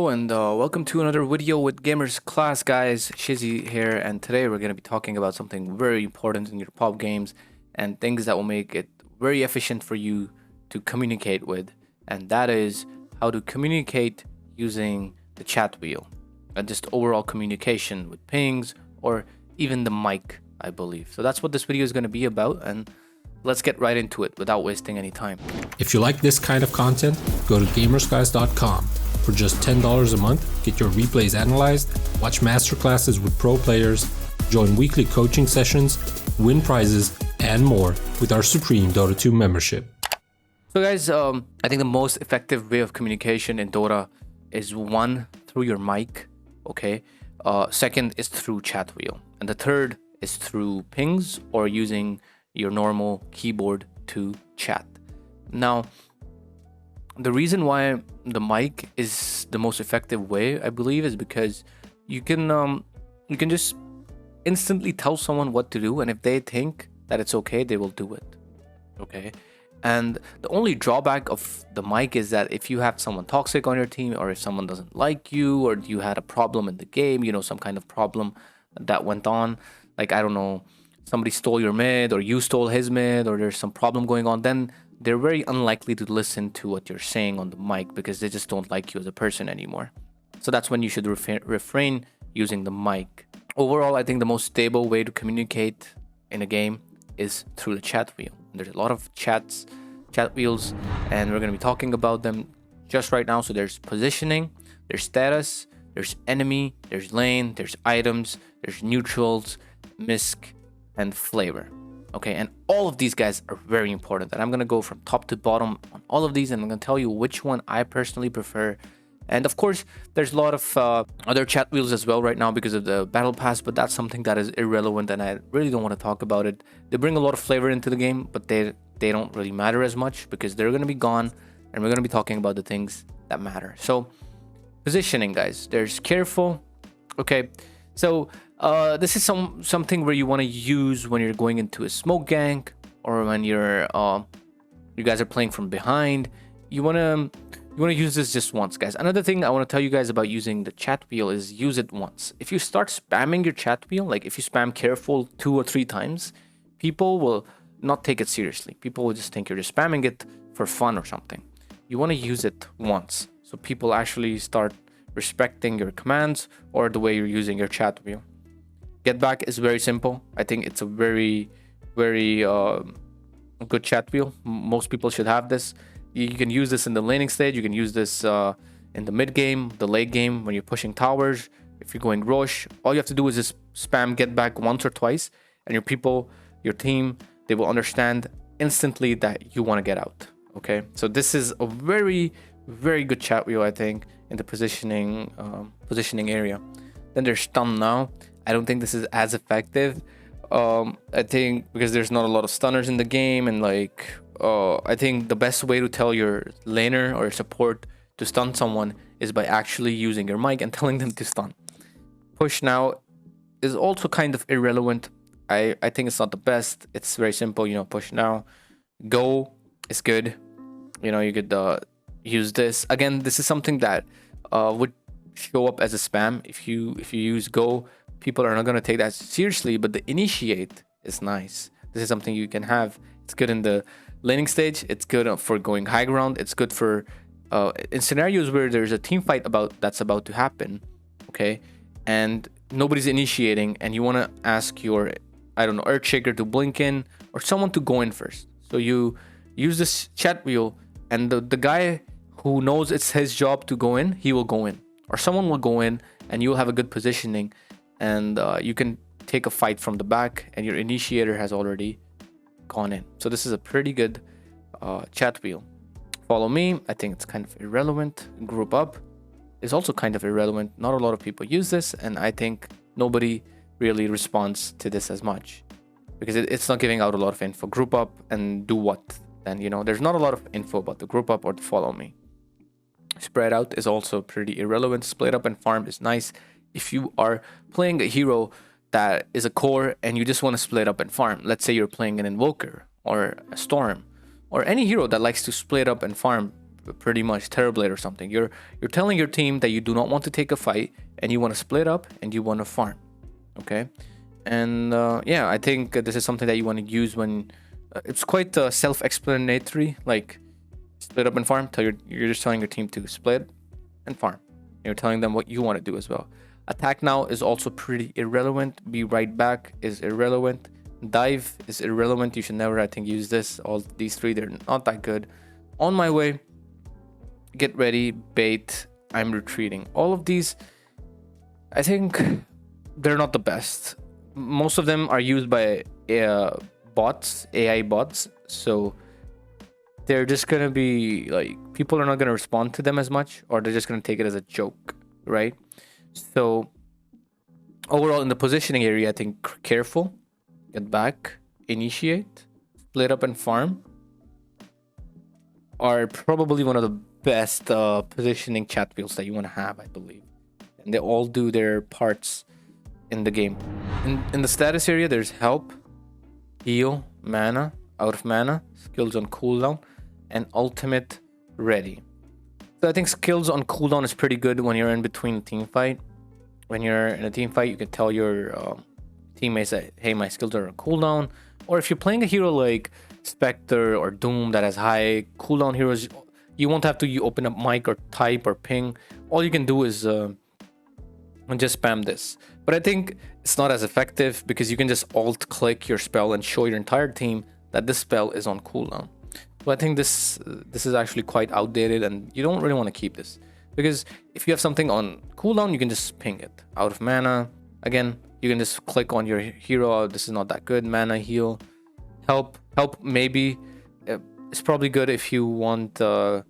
and welcome to another video with Gamers Class, guys. Shizzy here, and today we're going to be talking about something very important in your pop games and things that will make it very efficient for you to communicate with, and that is how to communicate using the chat wheel and just overall communication with pings or even the mic, I believe. So that's what this video is going to be about, and let's get right into it without wasting any time. If you like this kind of content, go to gamersguys.com. For just $10 a month, get your replays analyzed, watch masterclasses with pro players, join weekly coaching sessions, win prizes, and more with our Supreme Dota 2 membership. So guys, I think the most effective way of communication in Dota is one, through your mic, okay? Second is through chat wheel. And the third is through pings or using your normal keyboard to chat. Now, the reason why the mic is the most effective way, I believe, is because you can just instantly tell someone what to do, and if they think that it's okay, they will do it. Okay. And the only drawback of the mic is that if you have someone toxic on your team, or if someone doesn't like you, or you had a problem in the game, you know, some kind of problem that went on, like, I don't know, somebody stole your mid, or you stole his mid, or there's some problem going on, then they're very unlikely to listen to what you're saying on the mic because they just don't like you as a person anymore. So that's when you should refrain using the mic. Overall, I think the most stable way to communicate in a game is through the chat wheel. There's a lot of chat wheels, and we're going to be talking about them just right now. So there's positioning, there's status, there's enemy, there's lane, there's items, there's neutrals, Misc, and flavor. Okay, and all of these guys are very important, and I'm gonna go from top to bottom on all of these, and I'm gonna tell you which one I personally prefer. And of course, there's a lot of other chat wheels as well right now because of the battle pass, but that's something that is irrelevant, and I really don't want to talk about it. They bring a lot of flavor into the game, but they don't really matter as much because they're gonna be gone, and we're gonna be talking about the things that matter. So positioning, guys, there's careful. Okay, so this is something where you want to use when you're going into a smoke gank, or when you guys are playing from behind. You want to use this just once, guys. Another thing I want to tell you guys about using the chat wheel is use it once. If you start spamming your chat wheel, like if you spam careful 2 or 3 times, people will not take it seriously. People will just think you're just spamming it for fun or something. You want to use it once so people actually start respecting your commands or the way you're using your chat wheel. Get back is very simple. I think it's a very good chat wheel. Most people should have this. You can use this in the laning stage. You can use this in the mid game, the late game, when you're pushing towers. If you're going rush, all you have to do is just spam get back once or twice, and your team, they will understand instantly that you want to get out. Okay, so this is a very good chat wheel, I think, in the positioning area. Then there's stun now. I don't think this is as effective. I think because there's not a lot of stunners in the game, and I think the best way to tell your laner or support to stun someone is by actually using your mic and telling them to stun. Push now is also kind of irrelevant. I think it's not the best. It's very simple, you know. Push now. Go is good. You know, you could use this. Again, this is something that would show up as a spam. If you use go, people are not going to take that seriously, but the initiate is nice. This is something you can have. It's good in the laning stage. It's good for going high ground. It's good for in scenarios where there's a team fight that's about to happen, okay, and nobody's initiating, and you want to ask your, I don't know, Earthshaker to blink in, or someone to go in first. So you use this chat wheel, and the guy who knows it's his job to go in, he will go in, or someone will go in, and you'll have a good positioning, and you can take a fight from the back, and your initiator has already gone in. So this is a pretty good chat wheel. Follow me, I think it's kind of irrelevant. Group up is also kind of irrelevant. Not a lot of people use this, and I think nobody really responds to this as much because it's not giving out a lot of info. Group up and do what? Then, you know, there's not a lot of info about the group up or the follow me. Spread out is also pretty irrelevant. Split up and farm is nice if you are playing a hero that is a core and you just want to split up and farm. Let's say you're playing an invoker or a storm or any hero that likes to split up and farm pretty much Terrorblade or something. You're telling your team that you do not want to take a fight and you want to split up and you want to farm. Okay, and yeah, I think this is something that you want to use when it's quite self-explanatory. Like split up and farm. You're just telling your team to split and farm. You're telling them what you want to do as well. Attack now is also pretty irrelevant. Be right back is irrelevant. Dive is irrelevant. You should never, I think, use this. All these three, they're not that good. On my way. Get ready. Bait. I'm retreating. All of these, I think, they're not the best. Most of them are used by bots, AI bots. So they're just gonna be like, people are not gonna respond to them as much, or they're just gonna take it as a joke, right? So overall, in the positioning area, I think careful, get back, initiate, split up, and farm are probably one of the best positioning chat wheels that you want to have, I believe. And they all do their parts in the game. In the status area, there's help, heal, mana, out of mana, skills on cooldown, and ultimate ready. So I think skills on cooldown is pretty good when you're in between a team fight. When you're in a team fight, you can tell your teammates that, hey, my skills are on cooldown. Or if you're playing a hero like Spectre or Doom that has high cooldown heroes, you won't have to open up mic or type or ping. All you can do is just spam this. But I think it's not as effective because you can just alt click your spell and show your entire team that this spell is on cooldown. So I think this is actually quite outdated, and you don't really want to keep this, because if you have something on cooldown, you can just ping it. Out of mana, again, you can just click on your hero. This is not that good. Mana, heal, help maybe. It's probably good if you want help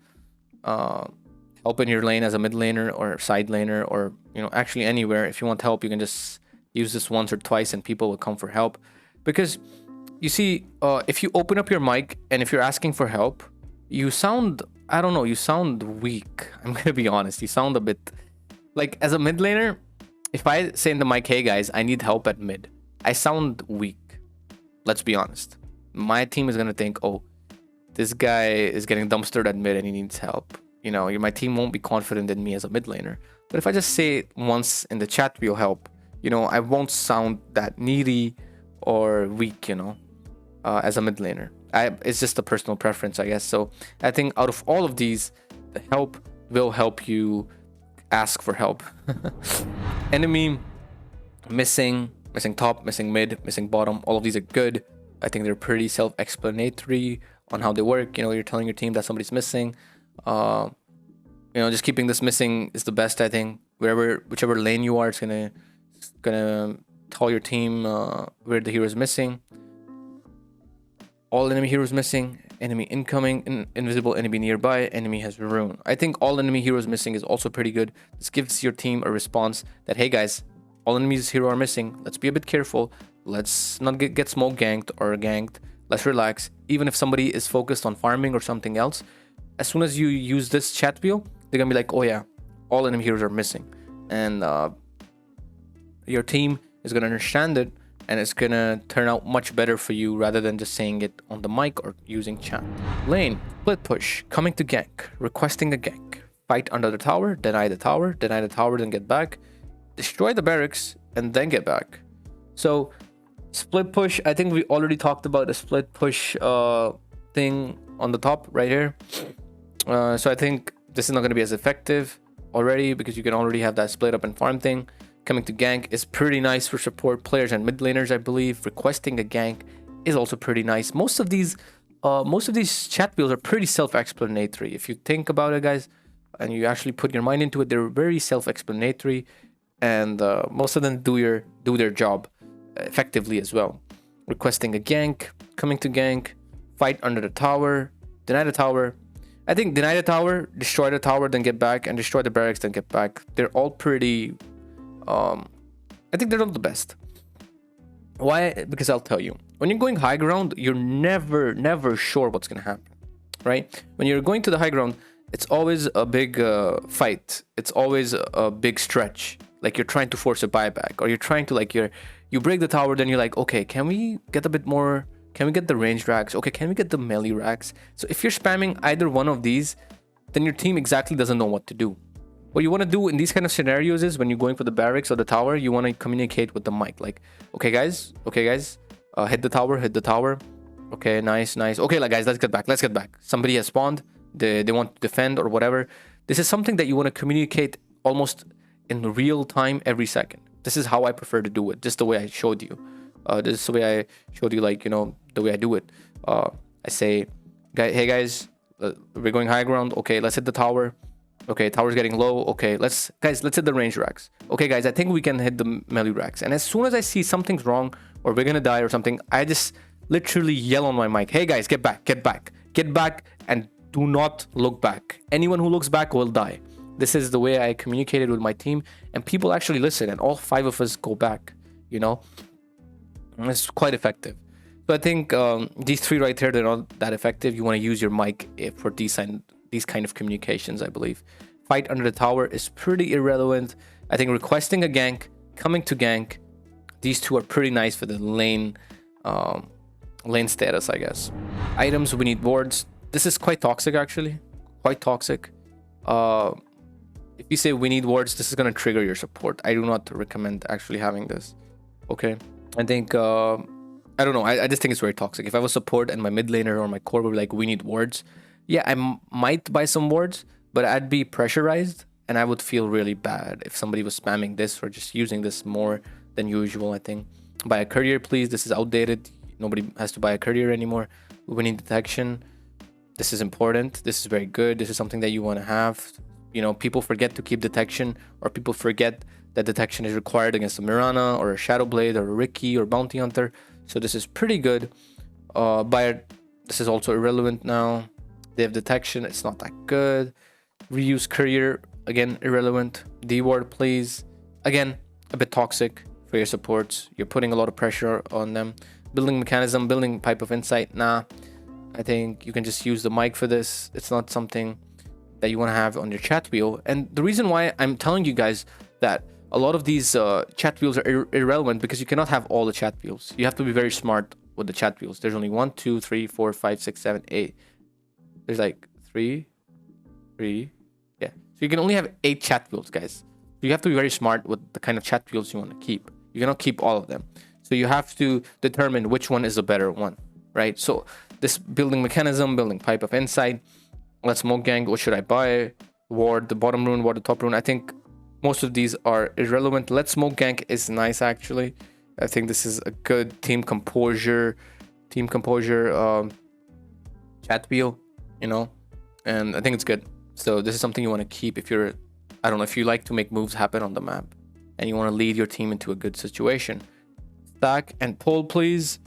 in your lane as a mid laner or side laner, or actually anywhere. If you want help, you can just use this once or twice and people will come for help. Because you see, if you open up your mic and if you're asking for help, you sound, I don't know, you sound weak. I'm gonna be honest, you sound a bit like, as a mid laner, if I say in the mic, hey guys, I need help at mid, I sound weak. Let's be honest. My team is gonna think, oh, this guy is getting dumpstered at mid and he needs help. My team won't be confident in me as a mid laner. But if I just say it once in the chat wheel, help, I won't sound that needy or weak, as a mid laner. It's just a personal preference, I guess. So I think out of all of these, the help will help you ask for help. Enemy, missing top, missing mid, missing bottom. All of these are good. I think they're pretty self-explanatory on how they work. You're telling your team that somebody's missing. Just keeping this missing is the best, I think. Whichever lane you are, it's gonna tell your team where the hero is missing. All enemy heroes missing, enemy incoming, invisible enemy nearby, enemy has ruin. I think all enemy heroes missing is also pretty good. This gives your team a response that, hey guys, all enemies hero are missing. Let's be a bit careful. Let's not get smoke ganked or ganked. Let's relax. Even if somebody is focused on farming or something else, as soon as you use this chat wheel, they're gonna be like, oh yeah, all enemy heroes are missing. And your team is gonna understand it, and it's gonna turn out much better for you rather than just saying it on the mic or using chat. Lane, split push, coming to gank, requesting a gank, fight under the tower, deny the tower, then get back, destroy the barracks, and then get back. So split push, I think we already talked about the split push thing on the top right here. So I think this is not going to be as effective already, because you can already have that split up and farm thing. Coming to gank is pretty nice for support players and mid laners, I believe. Requesting a gank is also pretty nice. Most of these chat wheels are pretty self-explanatory. If you think about it, guys, and you actually put your mind into it, they're very self-explanatory, and most of them do their job effectively as well. Requesting a gank, coming to gank, fight under the tower, deny the tower. I think deny the tower, destroy the tower, then get back, and destroy the barracks, then get back. They're all pretty... I think they're not the best. Why? Because I'll tell you. When you're going high ground, you're never sure what's going to happen, right? When you're going to the high ground, it's always a big fight. It's always a big stretch. Like you're trying to force a buyback, or you're trying to you break the tower, then you're like, okay, can we get a bit more? Can we get the ranged racks? Okay, can we get the melee racks? So if you're spamming either one of these, then your team exactly doesn't know what to do. What you want to do in these kind of scenarios is when you're going for the barracks or the tower, you want to communicate with the mic. Like, okay, guys, hit the tower. Okay, nice. Okay, like guys, let's get back. Somebody has spawned. They want to defend or whatever. This is something that you want to communicate almost in real time every second. This is how I prefer to do it, just the way I showed you. This is the way I showed you, like, the way I do it. I say, hey guys, we're going high ground. Okay, let's hit the tower. Okay, tower's getting low. Okay, let's hit the range racks. Okay, guys, I think we can hit the melee racks. And as soon as I see something's wrong or we're gonna die or something, I just literally yell on my mic, hey guys, get back, and do not look back. Anyone who looks back will die. This is the way I communicated with my team, and people actually listen, and all 5 of us go back, And it's quite effective. So I think these 3 right here, they're not that effective. You want to use your mic for these kind of communications, I believe. Fight under the tower is pretty irrelevant. I think requesting a gank, coming to gank, these 2 are pretty nice for the lane status, I guess. Items, we need wards. This is quite toxic, actually. Quite toxic. If you say we need wards, this is going to trigger your support. I do not recommend actually having this. Okay. I think, I don't know. I just think it's very toxic. If I was support and my mid laner or my core were like, we need wards. Yeah, I might buy some wards, but I'd be pressurized and I would feel really bad if somebody was spamming this or just using this more than usual, I think. Buy a courier, please. This is outdated. Nobody has to buy a courier anymore. Winning detection. This is important. This is very good. This is something that you want to have. People forget to keep detection, or people forget that detection is required against a Mirana or a Shadowblade or a Riki or Bounty Hunter. So this is pretty good. This is also irrelevant now. They have detection. It's not that good. Reuse courier. Again, irrelevant. D-ward, please. Again, a bit toxic for your supports. You're putting a lot of pressure on them. Building mechanism, building pipe of insight. Nah. I think you can just use the mic for this. It's not something that you want to have on your chat wheel. And the reason why I'm telling you guys that a lot of these chat wheels are irrelevant, because you cannot have all the chat wheels. You have to be very smart with the chat wheels. There's only 1, 2, 3, 4, 5, 6, 7, 8. There's like 3. Yeah. So you can only have 8 chat wheels, guys. So you have to be very smart with the kind of chat wheels you want to keep. You cannot keep all of them. So you have to determine which one is the better one, right? So this building mechanism, building pipe of insight. Let's smoke gang. What should I buy? Ward the bottom rune, ward the top rune. I think most of these are irrelevant. Let's smoke gank is nice, actually. I think this is a good team composure chat wheel, and I think it's good. So this is something you want to keep if you're, I don't know, if you like to make moves happen on the map and you want to lead your team into a good situation. Stack and pull, please.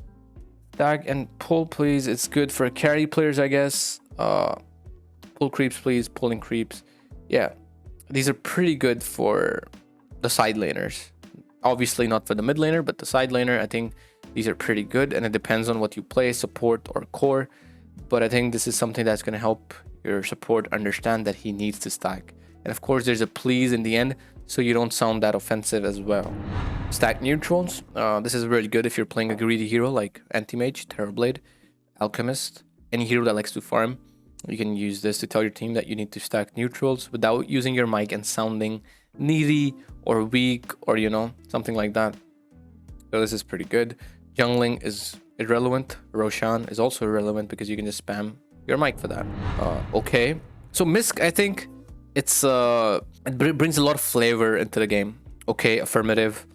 Stack and pull, please. It's good for carry players, I guess. Pull creeps, please. Pulling creeps. Yeah, these are pretty good for the side laners. Obviously not for the mid laner, but the side laner, I think these are pretty good. And it depends on what you play, support or core. But I think this is something that's going to help your support understand that he needs to stack. And of course, there's a please in the end, so you don't sound that offensive as well. Stack neutrals. This is really good if you're playing a greedy hero like Anti-Mage, Terrorblade, Alchemist, any hero that likes to farm. You can use this to tell your team that you need to stack neutrals without using your mic and sounding needy or weak or, something like that. So this is pretty good. Jungling is irrelevant. Roshan is also irrelevant because you can just spam your mic for that. Okay. So Misc, I think it brings a lot of flavor into the game. Okay, affirmative.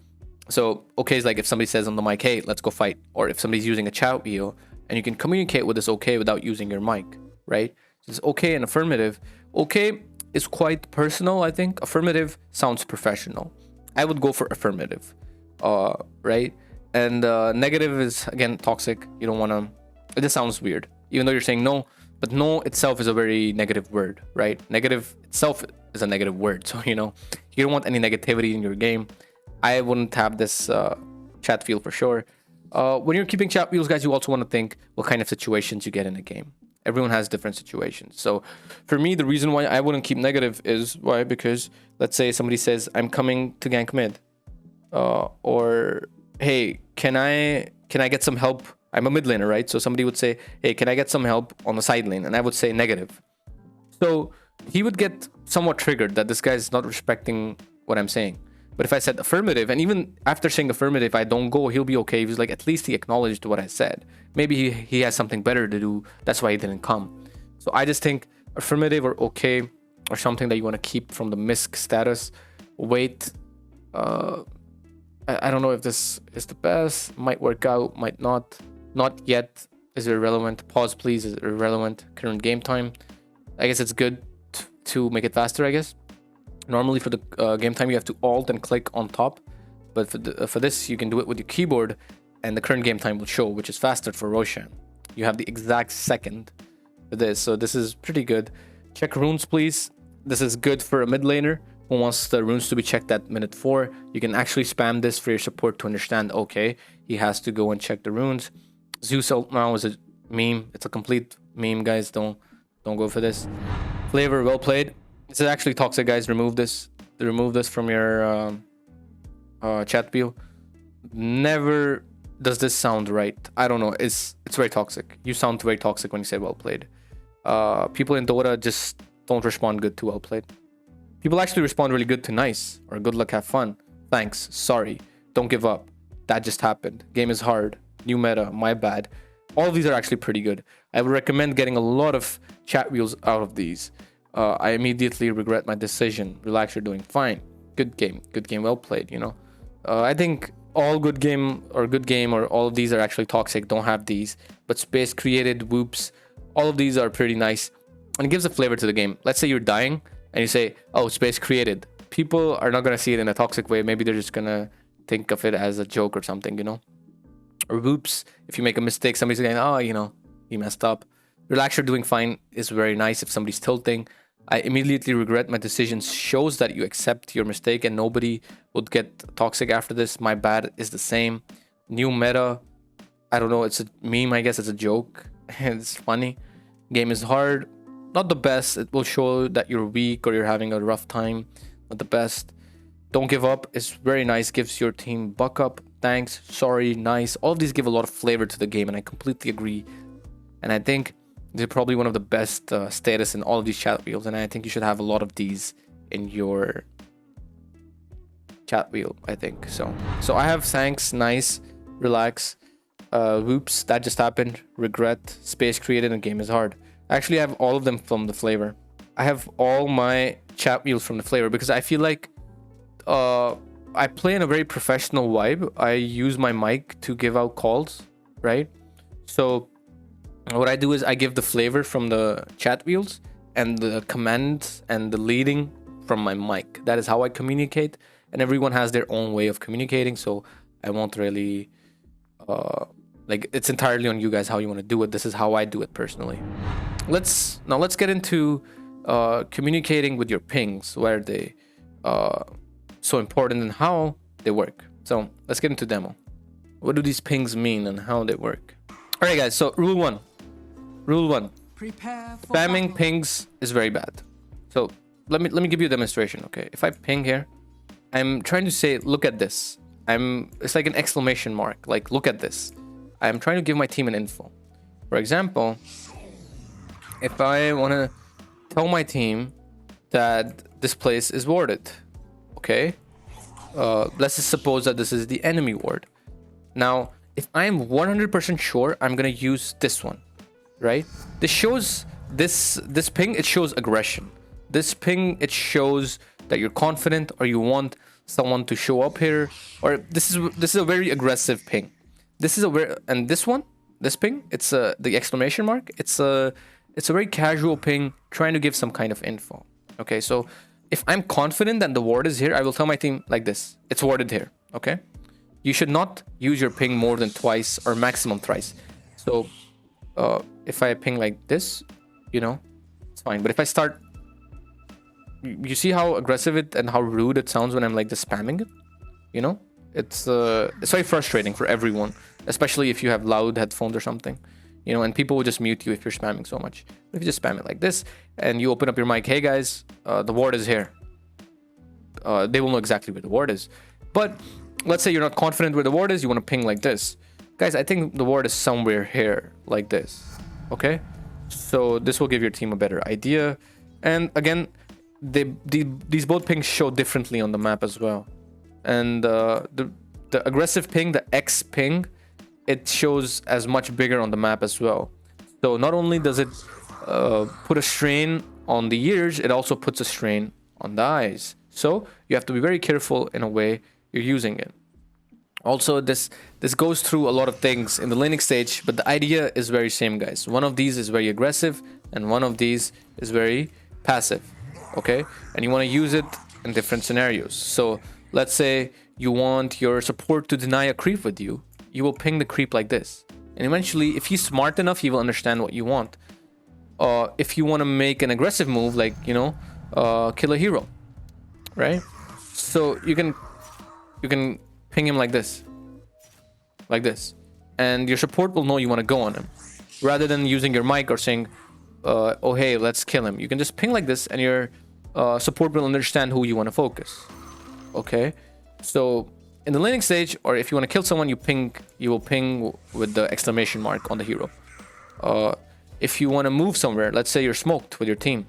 So okay is like if somebody says on the mic, hey, let's go fight. Or if somebody's using a chat wheel and you can communicate with this okay without using your mic, right? So it's okay and affirmative. Okay is quite personal, I think. Affirmative sounds professional. I would go for affirmative, right? And negative is, again, toxic. You don't want to... It just sounds weird. Even though you're saying no, but no itself is a very negative word, right? Negative itself is a negative word. So, you don't want any negativity in your game. I wouldn't have this chat wheel for sure. When you're keeping chat wheels, guys, you also want to think what kind of situations you get in a game. Everyone has different situations. So for me, the reason why I wouldn't keep negative is why? Because let's say somebody says, I'm coming to gank mid. Or, hey, can I get some help? I'm a mid laner, right? So somebody would say, hey, can I get some help on the side lane? And I would say negative. So he would get somewhat triggered that this guy's not respecting what I'm saying. But if I said affirmative, and even after saying affirmative, I don't go, he'll be okay. He's like, at least he acknowledged what I said. Maybe he has something better to do. That's why he didn't come. So I just think affirmative or okay or something that you want to keep from the Misc status. Wait. I don't know if this is the best. Might work out, might not. Not yet is irrelevant. Pause, please, is irrelevant. Current game time. I guess it's good to make it faster, I guess. Normally for the game time, you have to alt and click on top. But for this, you can do it with your keyboard and the current game time will show, which is faster for Roshan. You have the exact second for this. So this is pretty good. Check runes, please. This is good for a mid laner who wants the runes to be checked at minute 4. You can actually spam this for your support to understand, okay, he has to go and check the runes. Zeus ult now is a meme. It's a complete meme, guys. Don't go for this. Flavor, well played. This is actually toxic, guys. Remove this. Remove this from your chat view. Never does this sound right. I don't know. It's very toxic. You sound very toxic when you say well played. People in Dota just don't respond good to well played. People actually respond really good to nice or good luck, have fun. Thanks. Sorry. Don't give up. That just happened. Game is hard. New meta. My bad. All of these are actually pretty good. I would recommend getting a lot of chat wheels out of these. I immediately regret my decision. Relax, you're doing fine. Good game, well played, you know. I think all good game or all of these are actually toxic, don't have these. But space created, whoops, all of these are pretty nice. And it gives a flavor to the game. Let's say you're dying and you say, oh, space created. People are not going to see it in a toxic way. Maybe they're just going to think of it as a joke or something, you know. Or whoops, if you make a mistake, somebody's going, oh, you know, you messed up. Relax, you're doing fine is very nice if somebody's tilting. I immediately regret my decisions shows that you accept your mistake and nobody would get toxic after this. My bad is the same. New meta. I don't know. It's a meme. I guess it's a joke. It's funny. Game is hard. Not the best. It will show that you're weak or you're having a rough time. Not the best. Don't give up. It's very nice. Gives your team buck up. Thanks. Sorry. Nice. All of these give a lot of flavor to the game and I completely agree. And I think they're probably one of the best status in all of these chat wheels, and I think you should have a lot of these in your chat wheel, I think. So I have thanks, nice, relax, whoops, that just happened, regret, space created, and game is hard. Actually, I have all of them from the flavor. I have all my chat wheels from the flavor because I feel like I play in a very professional vibe. I use my mic to give out calls, right? So what I do is I give the flavor from the chat wheels and the commands and the leading from my mic. That is how I communicate, and everyone has their own way of communicating, so I won't really like, it's entirely on you guys how you want to do it. This is how I do it personally. Let's get into communicating with your pings, where they so important and how they work. So let's get into demo. What do these pings mean and how they work? All right, guys, so rule one. Spamming pings is very bad. So let me give you a demonstration, okay? If I ping here, I'm trying to say, look at this. It's like an exclamation mark, like, look at this. I'm trying to give my team an info. For example, if I want to tell my team that this place is warded, okay? Let's just suppose that this is the enemy ward. Now, if I'm 100% sure, I'm going to use this one. Right, this shows this ping, it shows aggression. This ping, it shows that you're confident or you want someone to show up here, or this is a very aggressive ping. This is and this ping, it's the exclamation mark, it's a very casual ping trying to give some kind of info. Okay, so if I'm confident that the ward is here, I will tell my team like this, it's warded here. Okay, you should not use your ping more than twice or maximum thrice. So if I ping like this, you know, it's fine. But if I start, you see how aggressive it and how rude it sounds when I'm like just spamming it, you know, it's very frustrating for everyone, especially if you have loud headphones or something, you know, and people will just mute you if you're spamming so much. But if you just spam it like this and you open up your mic, hey guys, the ward is here. They will know exactly where the ward is. But let's say you're not confident where the ward is, you want to ping like this. Guys, I think the ward is somewhere here, like this. Okay? So this will give your team a better idea. And again, these both pings show differently on the map as well. And the aggressive ping, the X ping, it shows as much bigger on the map as well. So not only does it put a strain on the ears, it also puts a strain on the eyes. So you have to be very careful in a way you're using it. Also, this goes through a lot of things in the laning stage, but the idea is very same, guys. One of these is very aggressive and one of these is very passive, okay? And you want to use it in different scenarios. So let's say you want your support to deny a creep with you. You will ping the creep like this. And eventually, if he's smart enough, he will understand what you want. If you want to make an aggressive move, like, you know, kill a hero, right? So you can ping him like this. And your support will know you want to go on him. Rather than using your mic or saying, oh, hey, let's kill him. You can just ping like this and your support will understand who you want to focus. Okay? So in the laning stage, or if you want to kill someone, you will ping with the exclamation mark on the hero. If you want to move somewhere, let's say you're smoked with your team.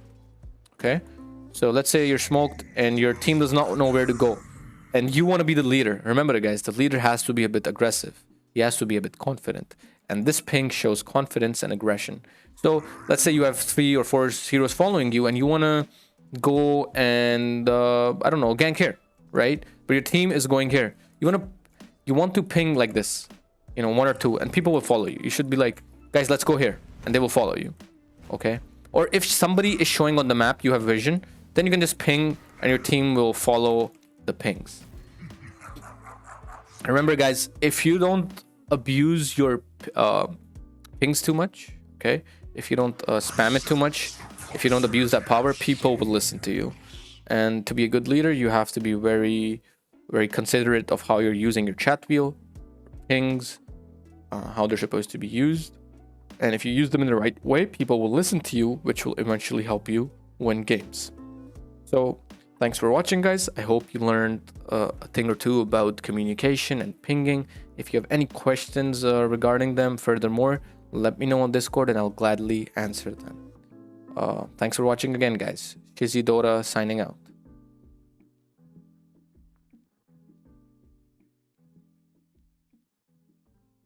Okay? So let's say you're smoked and your team does not know where to go. And you want to be the leader. Remember, guys, the leader has to be a bit aggressive. He has to be a bit confident. And this ping shows confidence and aggression. So let's say you have 3 or 4 heroes following you and you want to go and, I don't know, gank here, right? But your team is going here. You want to ping like this, you know, 1 or 2, and people will follow you. You should be like, guys, let's go here. And they will follow you, okay? Or if somebody is showing on the map, you have vision, then you can just ping and your team will follow the pings. Remember, guys, if you don't abuse your pings too much, okay, if you don't spam it too much, if you don't abuse that power, people will listen to you. And to be a good leader, you have to be very, very considerate of how you're using your chat wheel, pings, how they're supposed to be used. And if you use them in the right way, people will listen to you, which will eventually help you win games. So thanks for watching, guys. I hope you learned a thing or two about communication and pinging. If you have any questions regarding them furthermore, let me know on Discord and I'll gladly answer them. Thanks for watching again, guys. Shizzy Dota signing out.